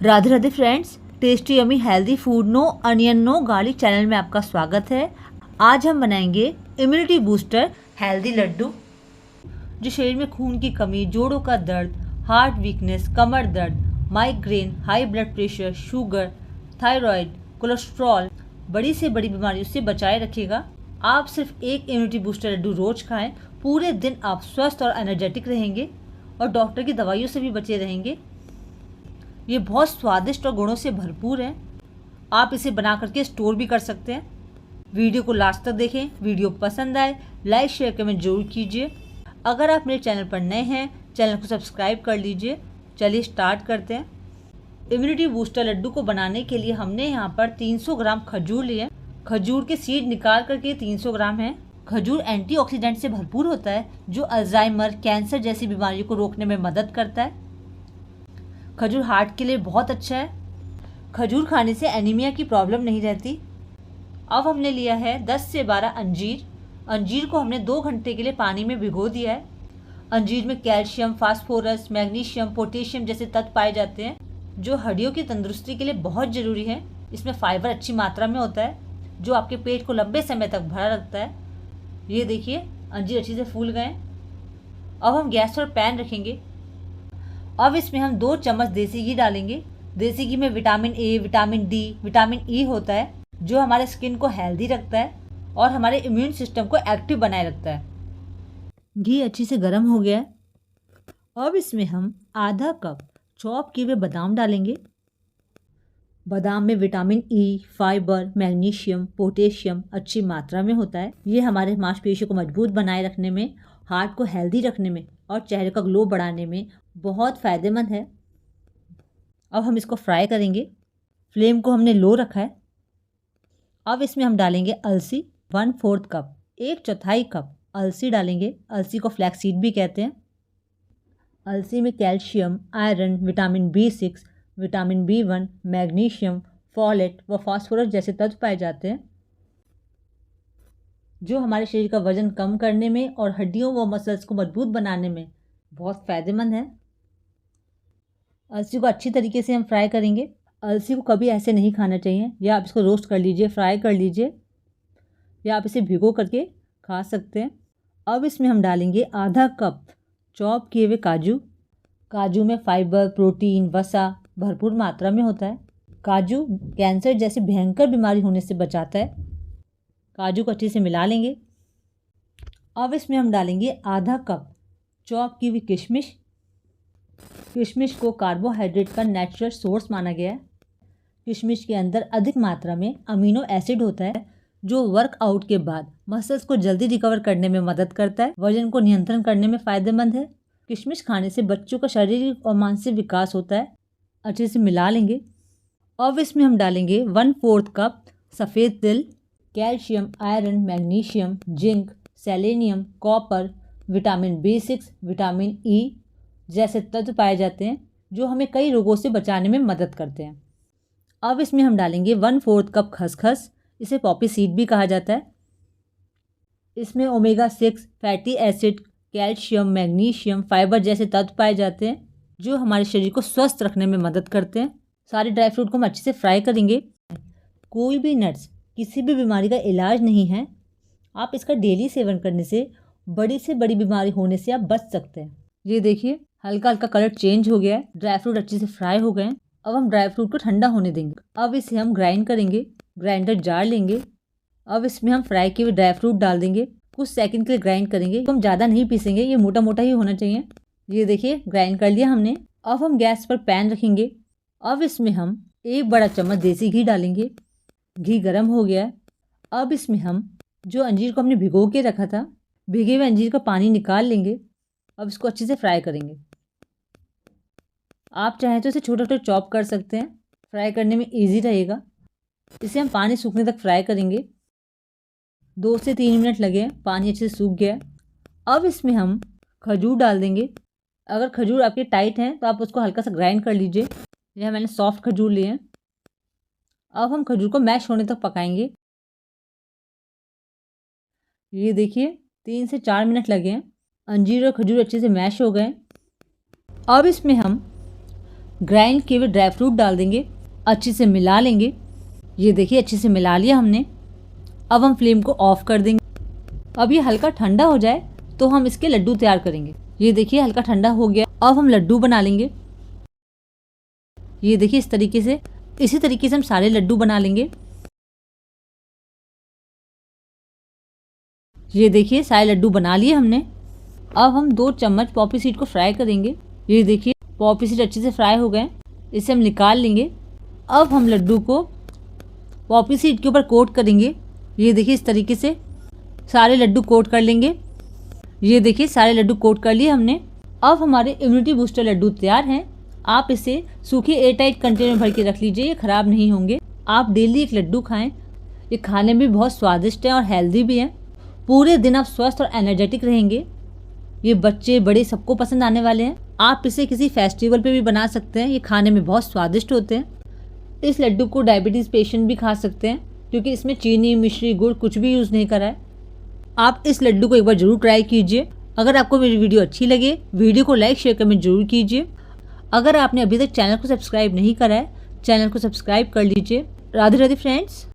Radhe Radhe friends, tasty yummy healthy food no onion no garlic channel में आपका स्वागत है। आज हम बनाएंगे इम्यूनिटी बूस्टर हेल्दी लड्डू जो शरीर में खून की कमी, जोड़ों का दर्द, हार्ट वीकनेस, कमर दर्द, migraine, high blood pressure, sugar, thyroid, cholesterol, बड़ी से बड़ी बीमारियों से बचाए रखेगा। आप सिर्फ एक इम्यूनिटी बूस्टर लड्डू रोज खाएं, पूरे दिन आप स्वस्थ और एनर्जेटिक रहेंगे और डॉक्टर की दवाइयों से भी बचे रहेंगे। ये बहुत स्वादिष्ट और गुणों से भरपूर है। आप इसे बना करके स्टोर भी कर सकते हैं। वीडियो को लास्ट तक देखें। वीडियो पसंद आए लाइक शेयर कमेंट जरूर कीजिए। अगर आप मेरे चैनल पर नए हैं, चैनल को सब्सक्राइब कर लीजिए। चलिए स्टार्ट करते हैं। इम्यूनिटी बूस्टर लड्डू को बनाने के लिए हमने यहाँ पर 300 ग्राम खजूर लिए। खजूर के सीड निकाल करके 300 ग्राम है। खजूर एंटीऑक्सीडेंट से भरपूर होता है जो अल्जाइमर, कैंसर जैसी बीमारियों को रोकने में मदद करता है। खजूर हार्ट के लिए बहुत अच्छा है। खजूर खाने से एनीमिया की प्रॉब्लम नहीं रहती। अब हमने लिया है 10 से 12 अंजीर। अंजीर को हमने 2 घंटे के लिए पानी में भिगो दिया है। अंजीर में कैल्शियम, फास्फोरस, मैग्नीशियम, पोटेशियम जैसे तत्व पाए जाते हैं जो हड्डियों की तंदुरुस्ती के लिए बहुत ज़रूरी है। इसमें फाइबर अच्छी मात्रा में होता है जो आपके पेट को लंबे समय तक भरा रखता है। ये देखिए अंजीर अच्छे से फूल गए। अब हम गैस पर पैन रखेंगे। अब इसमें हम 2 चम्मच देसी घी डालेंगे। देसी घी में vitamin A, vitamin D, vitamin E होता है जो हमारे स्किन को हेल्दी रखता है और हमारे इम्यून सिस्टम को एक्टिव बनाए रखता है। घी अच्छी से गर्म हो गया है। अब इसमें हम आधा कप चॉप किए हुए बादाम डालेंगे। बादाम में vitamin E, fibre, magnesium, potassium अच्छी मात्रा में होता है। ये हमारे मांसपेशियों को मजबूत बनाए रखने में, हार्ट को हेल्दी रखने में और चेहरे का ग्लो बढ़ाने में बहुत फ़ायदेमंद है। अब हम इसको फ्राई करेंगे। फ्लेम को हमने लो रखा है। अब इसमें हम डालेंगे अलसी 1/4 कप, 1/4 कप अलसी डालेंगे। अलसी को फ्लैक्सीड भी कहते हैं। अलसी में calcium, iron, vitamin B6, vitamin B1, magnesium, folate व फास्फोरस जैसे तत्व पाए जाते हैं जो हमारे शरीर का वजन कम करने में और हड्डियों व मसल्स को मजबूत बनाने में बहुत फ़ायदेमंद है। अलसी को अच्छी तरीके से हम फ्राई करेंगे। अलसी को कभी ऐसे नहीं खाना चाहिए। या आप इसको रोस्ट कर लीजिए, फ्राई कर लीजिए, या आप इसे भिगो करके खा सकते हैं। अब इसमें हम डालेंगे आधा कप चॉप किए हुए काजू। काजू में फाइबर, प्रोटीन, वसा भरपूर मात्रा में होता है। काजू कैंसर जैसी भयंकर बीमारी होने से बचाता है। काजू को अच्छे से मिला लेंगे। अब इसमें हम डालेंगे आधा कप चॉप की हुई किशमिश। किशमिश को कार्बोहाइड्रेट का नेचुरल सोर्स माना गया है। किशमिश के अंदर अधिक मात्रा में अमीनो एसिड होता है जो वर्कआउट के बाद मसल्स को जल्दी रिकवर करने में मदद करता है। वजन को नियंत्रण करने में फ़ायदेमंद है। किशमिश खाने से बच्चों का शारीरिक और मानसिक विकास होता है। अच्छे से मिला लेंगे। अब इसमें हम डालेंगे 1/4 कप सफ़ेद तिल। Calcium, iron, magnesium, zinc, selenium, copper, vitamin B6, vitamin E जैसे तत्व पाए जाते हैं जो हमें कई रोगों से बचाने में मदद करते हैं। अब इसमें हम डालेंगे 1/4 कप खसखस। इसे पॉपी सीड भी कहा जाता है। इसमें omega 6 fatty acid, calcium, magnesium, fibre जैसे तत्व पाए जाते हैं जो हमारे शरीर को स्वस्थ रखने में मदद करते हैं। सारे ड्राई फ्रूट को हम अच्छे से फ्राई करेंगे। कोई भी नट्स किसी भी बीमारी का इलाज नहीं है। आप इसका डेली सेवन करने से बड़ी से बड़ी बीमारी होने से आप बच सकते हैं। ये देखिए हल्का हल्का कलर चेंज हो गया है। ड्राई फ्रूट अच्छे से फ्राई हो गए हैं। अब हम ड्राई फ्रूट को ठंडा होने देंगे। अब इसे हम ग्राइंड करेंगे। ग्राइंडर जार लेंगे। अब इसमें हम फ्राई किए हुए ड्राई फ्रूट डाल देंगे। कुछ सेकंड के लिए ग्राइंड करेंगे। तो हम ज़्यादा नहीं पीसेंगे, ये मोटा मोटा ही होना चाहिए। ये देखिए ग्राइंड कर लिया हमने। अब हम गैस पर पैन रखेंगे। अब इसमें हम 1 बड़ा चम्मच देसी घी डालेंगे। घी गर्म हो गया है। अब इसमें हम जो अंजीर को हमने भिगो के रखा था, भिगे हुए अंजीर का पानी निकाल लेंगे। अब इसको अच्छे से फ्राई करेंगे। आप चाहें तो इसे छोटा छोटा चॉप कर सकते हैं, फ्राई करने में इजी रहेगा। इसे हम पानी सूखने तक फ्राई करेंगे। 2 से 3 मिनट लगे, पानी अच्छे से सूख गया है। अब इसमें हम खजूर डाल देंगे। अगर खजूर आपके टाइट हैं तो आप उसको हल्का सा ग्राइंड कर लीजिए। यह मैंने सॉफ्ट खजूर लिए हैं। अब हम खजूर को मैश होने तक पकाएंगे। ये देखिए 3 से 4 मिनट लगे हैं। अंजीर और खजूर अच्छे से मैश हो गए। अब इसमें हम ग्राइंड किए हुए ड्राई फ्रूट डाल देंगे, अच्छे से मिला लेंगे। ये देखिए अच्छे से मिला लिया हमने। अब हम फ्लेम को ऑफ कर देंगे। अब ये हल्का ठंडा हो जाए तो हम इसके लड्डू तैयार करेंगे। ये देखिए हल्का ठंडा हो गया। अब हम लड्डू बना लेंगे। ये देखिए इस तरीके से, इसी तरीके से हम सारे लड्डू बना लेंगे। ये देखिए सारे लड्डू बना लिए हमने। अब हम 2 चम्मच पॉपी सीड को फ्राई करेंगे। ये देखिए पॉपी सीड अच्छे से फ्राई हो गए, इसे हम निकाल लेंगे। अब हम लड्डू को पॉपी सीड के ऊपर कोट करेंगे। ये देखिए इस तरीके से सारे लड्डू कोट कर लेंगे। ये देखिए सारे लड्डू कोट कर लिए हमने। अब हमारे इम्यूनिटी बूस्टर लड्डू तैयार हैं। आप इसे सूखे एयरटाइट कंटेनर में भर के रख लीजिए, ये खराब नहीं होंगे। आप डेली एक लड्डू खाएं। ये खाने में बहुत स्वादिष्ट है और हेल्दी भी है। पूरे दिन आप स्वस्थ और एनर्जेटिक रहेंगे। ये बच्चे बड़े सबको पसंद आने वाले हैं। आप इसे किसी फेस्टिवल पे भी बना सकते हैं। ये खाने में बहुत स्वादिष्ट होते हैं। इस लड्डू को डायबिटीज़ पेशेंट भी खा सकते हैं क्योंकि इसमें चीनी, मिश्री, गुड़ कुछ भी यूज़ नहीं करा है। आप इस लड्डू को एक बार ज़रूर ट्राई कीजिए। अगर आपको मेरी वीडियो अच्छी लगे, वीडियो को लाइक शेयर कमेंट जरूर कीजिए। अगर आपने अभी तक चैनल को सब्सक्राइब नहीं करा है, चैनल को सब्सक्राइब कर लीजिए। राधे राधे फ्रेंड्स।